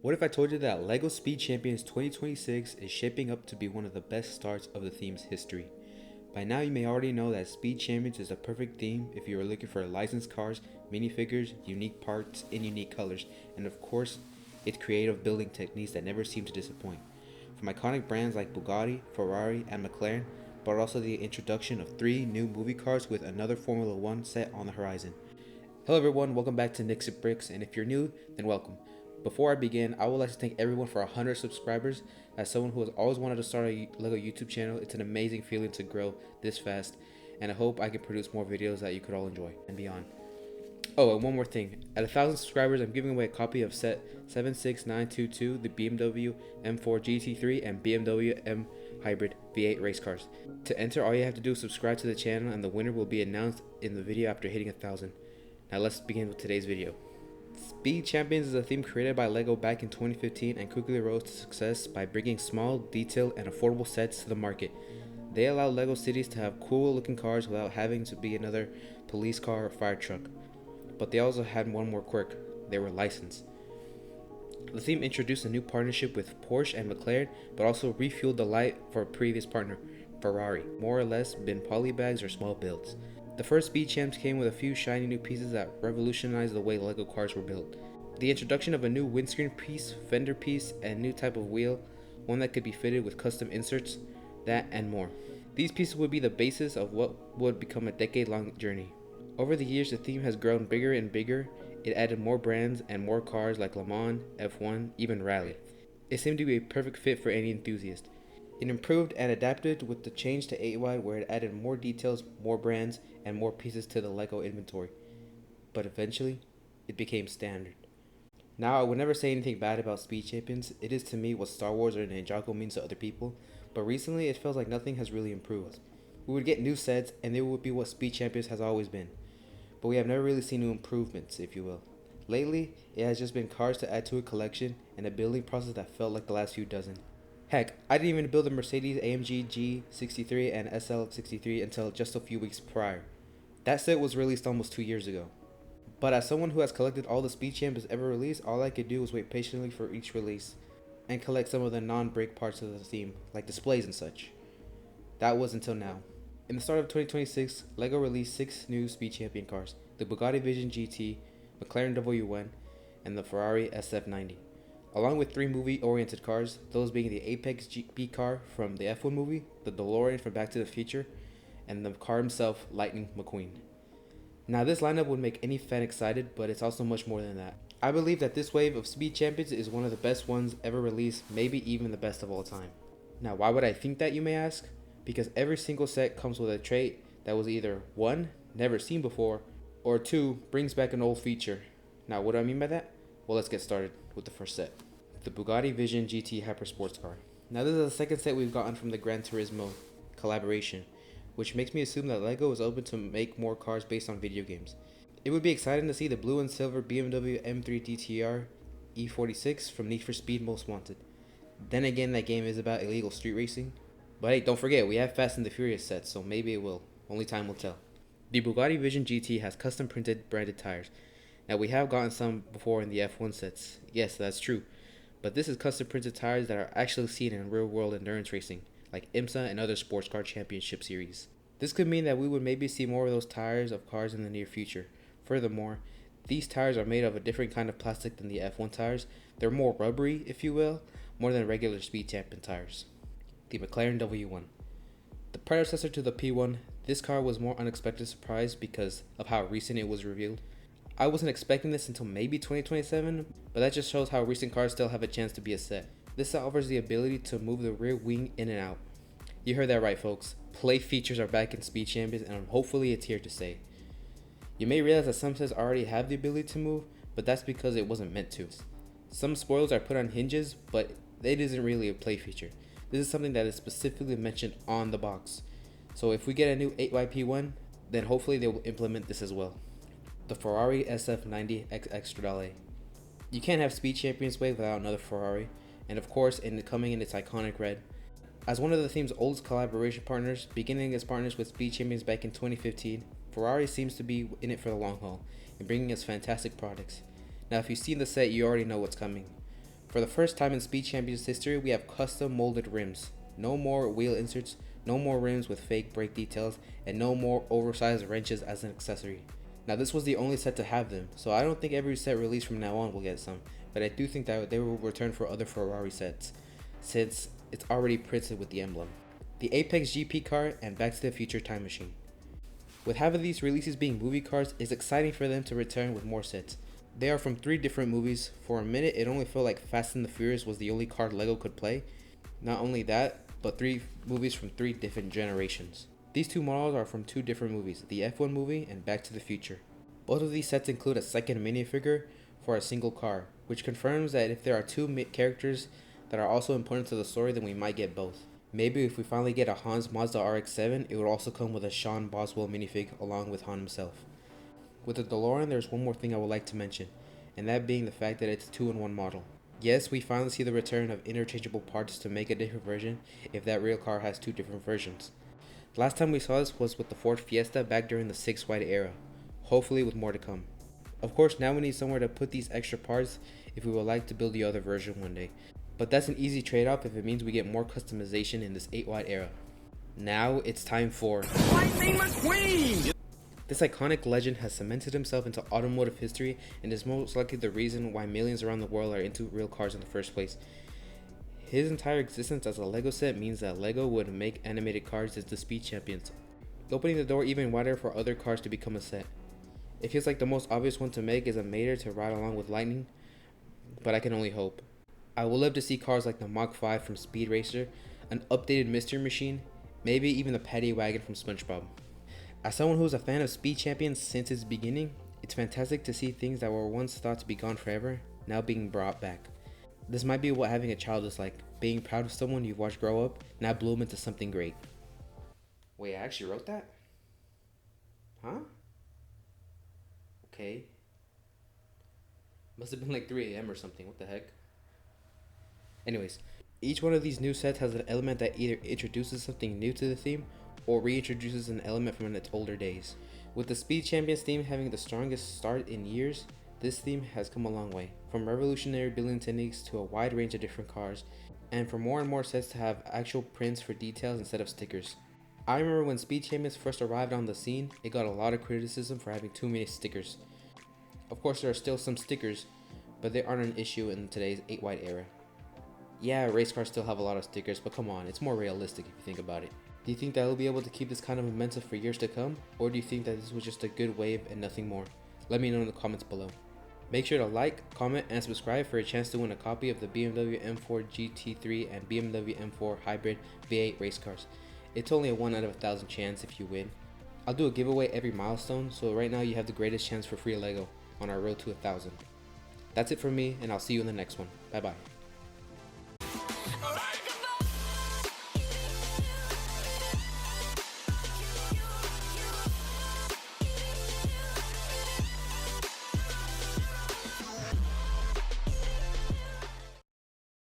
What if I told you that LEGO Speed Champions 2026 is shaping up to be one of the best starts of the theme's history? By now you may already know that Speed Champions is a perfect theme if you are looking for licensed cars, minifigures, unique parts in unique colors, and of course, its creative building techniques that never seem to disappoint. From iconic brands like Bugatti, Ferrari, and McLaren, but also the introduction of 3 new movie cars with another Formula 1 set on the horizon. Hello everyone, welcome back to Nix and Bricks, and if you're new, then welcome. Before I begin, I would like to thank everyone for 100 subscribers. As someone who has always wanted to start a LEGO YouTube channel, it's an amazing feeling to grow this fast, and I hope I can produce more videos that you could all enjoy and beyond. Oh, and one more thing. At 1,000 subscribers, I'm giving away a copy of set 76922, the BMW M4 GT3 and BMW M Hybrid V8 race cars. To enter, all you have to do is subscribe to the channel, and the winner will be announced in the video after hitting 1,000. Now let's begin with today's video. Speed Champions is a theme created by LEGO back in 2015 and quickly rose to success by bringing small, detailed, and affordable sets to the market. They allow LEGO cities to have cool looking cars without having to be another police car or fire truck. But they also had one more quirk: they were licensed. The theme introduced a new partnership with Porsche and McLaren, but also refueled the light for a previous partner, Ferrari, more or less been polybags or small builds. The first Speed Champs came with a few shiny new pieces that revolutionized the way LEGO cars were built. The introduction of a new windscreen piece, fender piece, and new type of wheel, one that could be fitted with custom inserts, that and more. These pieces would be the basis of what would become a decade-long journey. Over the years, the theme has grown bigger and bigger. It added more brands and more cars like Le Mans, F1, even Rally. It seemed to be a perfect fit for any enthusiast. It improved and adapted with the change to 8-wide, where it added more details, more brands, and more pieces to the LEGO inventory. But eventually, it became standard. Now, I would never say anything bad about Speed Champions. It is to me what Star Wars or Ninjago means to other people, but recently it feels like nothing has really improved. We would get new sets, and they would be what Speed Champions has always been. But we have never really seen new improvements, if you will. Lately, it has just been cars to add to a collection, and a building process that felt like the last few dozen. Heck, I didn't even build a Mercedes AMG G63 and SL63 until just a few weeks prior. That set was released almost 2 years ago. But as someone who has collected all the Speed Champions ever released, all I could do was wait patiently for each release and collect some of the non-break parts of the theme, like displays and such. That was until now. In the start of 2026, LEGO released 6 new Speed Champion cars: the Bugatti Vision GT, McLaren W1, and the Ferrari SF90. Along with 3 movie-oriented cars, those being the Apex GP car from the F1 movie, the DeLorean from Back to the Future, and the car himself, Lightning McQueen. Now this lineup would make any fan excited, but it's also much more than that. I believe that this wave of Speed Champions is one of the best ones ever released, maybe even the best of all time. Now why would I think that, you may ask? Because every single set comes with a trait that was either 1, never seen before, or 2, brings back an old feature. Now what do I mean by that? Well, let's get started with the first set. The Bugatti Vision GT Hyper Sports Car. Now this is the second set we've gotten from the Gran Turismo collaboration, which makes me assume that LEGO is open to make more cars based on video games. It would be exciting to see the blue and silver BMW M3 DTR E46 from Need for Speed Most Wanted. Then again, that game is about illegal street racing. But hey, don't forget, we have Fast and the Furious sets, so maybe it will. Only time will tell. The Bugatti Vision GT has custom printed branded tires. Now we have gotten some before in the F1 sets. Yes, that's true. But this is custom printed tires that are actually seen in real world endurance racing, like IMSA and other sports car championship series. This could mean that we would maybe see more of those tires of cars in the near future. Furthermore, these tires are made of a different kind of plastic than the F1 tires. They're more rubbery, if you will, more than regular Speed Champion tires. The McLaren W1. The predecessor to the P1, this car was more unexpected surprise because of how recent it was revealed. I wasn't expecting this until maybe 2027, but that just shows how recent cars still have a chance to be a set. This set offers the ability to move the rear wing in and out. You heard that right, folks. Play features are back in Speed Champions, and hopefully it's here to stay. You may realize that some sets already have the ability to move, but that's because it wasn't meant to. Some spoilers are put on hinges, but it isn't really a play feature. This is something that is specifically mentioned on the box. So if we get a new 8YP1, then hopefully they will implement this as well. The Ferrari SF90 X Extra. You can't have Speed Champions wave without another Ferrari, and of course coming in its iconic red. As one of the theme's oldest collaboration partners, beginning as partners with Speed Champions back in 2015, Ferrari seems to be in it for the long haul and bringing us fantastic products. Now if you've seen the set, you already know what's coming. For the first time in Speed Champions history, we have custom molded rims. No more wheel inserts, no more rims with fake brake details, and no more oversized wrenches as an accessory. Now this was the only set to have them, so I don't think every set released from now on will get some, but I do think that they will return for other Ferrari sets, since it's already printed with the emblem. The Apex GP car and Back to the Future Time Machine. With half of these releases being movie cars, it's exciting for them to return with more sets. They are from 3 different movies. For a minute, it only felt like Fast and the Furious was the only car LEGO could play. Not only that, but 3 movies from 3 different generations. These 2 models are from 2 different movies, the F1 movie and Back to the Future. Both of these sets include a second minifigure for a single car, which confirms that if there are 2 characters that are also important to the story, then we might get both. Maybe if we finally get a Hans Mazda RX-7, it would also come with a Sean Boswell minifig along with Han himself. With the DeLorean, there's one more thing I would like to mention, and that being the fact that it's a 2-in-1 model. Yes, we finally see the return of interchangeable parts to make a different version if that real car has 2 different versions. The last time we saw this was with the Ford Fiesta back during the 6 Wide era, hopefully with more to come. Of course, now we need somewhere to put these extra parts if we would like to build the other version one day. But that's an easy trade-off if it means we get more customization in this 8 Wide era. Now it's time for Lightning McQueen! This iconic legend has cemented himself into automotive history and is most likely the reason why millions around the world are into real cars in the first place. His entire existence as a LEGO set means that LEGO would make animated cars as the Speed Champions, opening the door even wider for other cars to become a set. It feels like the most obvious one to make is a Mater to ride along with Lightning, but I can only hope. I would love to see cars like the Mach 5 from Speed Racer, an updated Mystery Machine, maybe even the Paddy Wagon from SpongeBob. As someone who's a fan of Speed Champions since its beginning, it's fantastic to see things that were once thought to be gone forever, now being brought back. This might be what having a child is like, being proud of someone you've watched grow up, now bloom into something great. Wait, I actually wrote that? Huh? Okay. Must have been like 3 AM or something, what the heck? Anyways, each one of these new sets has an element that either introduces something new to the theme or reintroduces an element from its older days. With the Speed Champions theme having the strongest start in years, this theme has come a long way, from revolutionary building techniques to a wide range of different cars, and for more and more sets to have actual prints for details instead of stickers. I remember when Speed Champions first arrived on the scene, it got a lot of criticism for having too many stickers. Of course, there are still some stickers, but they aren't an issue in today's 8 Wide era. Yeah, race cars still have a lot of stickers, but come on, it's more realistic if you think about it. Do you think that we'll be able to keep this kind of momentum for years to come, or do you think that this was just a good wave and nothing more? Let me know in the comments below. Make sure to like, comment, and subscribe for a chance to win a copy of the BMW M4 GT3 and BMW M4 Hybrid V8 race cars. It's only a 1 out of 1,000 chance if you win. I'll do a giveaway every milestone, so right now you have the greatest chance for free LEGO on our road to 1,000. That's it from me, and I'll see you in the next one. Bye bye.